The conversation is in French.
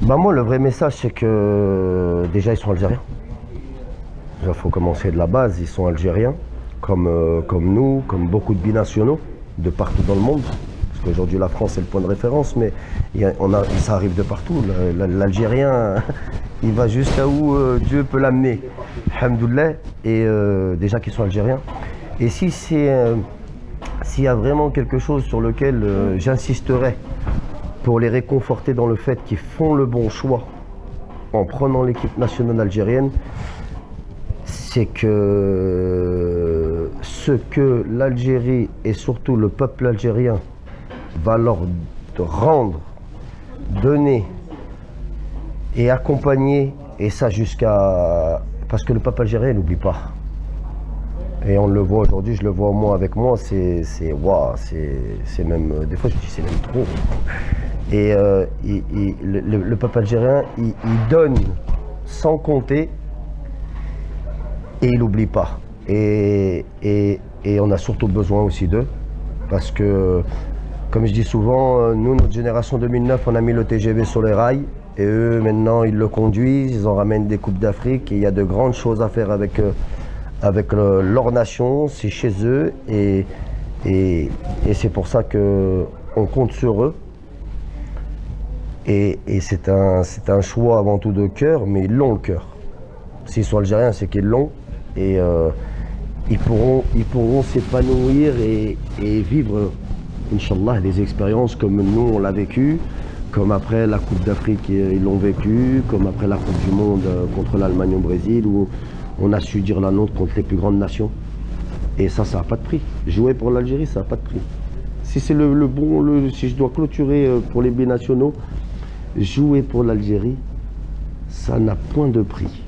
Bah moi, le vrai message, c'est que déjà, ils sont algériens. Il faut commencer de la base, ils sont algériens, comme nous, comme beaucoup de binationaux, de partout dans le monde. Parce qu'aujourd'hui, la France est le point de référence, mais ça arrive de partout. L'Algérien, il va jusqu'à où Dieu peut l'amener. Alhamdoulilah. Et déjà qu'ils sont algériens. Et si s'il y a vraiment quelque chose sur lequel j'insisterai pour les réconforter dans le fait qu'ils font le bon choix en prenant l'équipe nationale algérienne, c'est que ce que l'Algérie et surtout le peuple algérien va leur rendre, donner et accompagner, et ça jusqu'à... Parce que le peuple algérien n'oublie pas. Et on le voit aujourd'hui, je le vois moi avec moi, c'est waouh, c'est même... Des fois je me dis c'est même trop. Et le peuple algérien, il donne sans compter et il n'oublie pas. Et on a surtout besoin aussi d'eux. Parce que, comme je dis souvent, nous, notre génération 2009, on a mis le TGV sur les rails. Et eux, maintenant, ils le conduisent, ils en ramènent des Coupes d'Afrique. Et il y a de grandes choses à faire avec leur nation, c'est chez eux. Et c'est pour ça qu'on compte sur eux. Et c'est un choix avant tout de cœur, mais ils l'ont le cœur. S'ils sont algériens, c'est qu'ils l'ont. Et ils pourront s'épanouir et vivre, Inch'Allah, des expériences comme nous on l'a vécu, comme après la Coupe d'Afrique ils l'ont vécu, comme après la Coupe du Monde contre l'Allemagne au Brésil, où on a su dire la nôtre contre les plus grandes nations. Et ça n'a pas de prix. Jouer pour l'Algérie, ça n'a pas de prix. Si c'est si je dois clôturer pour les binationaux, jouer pour l'Algérie, ça n'a point de prix.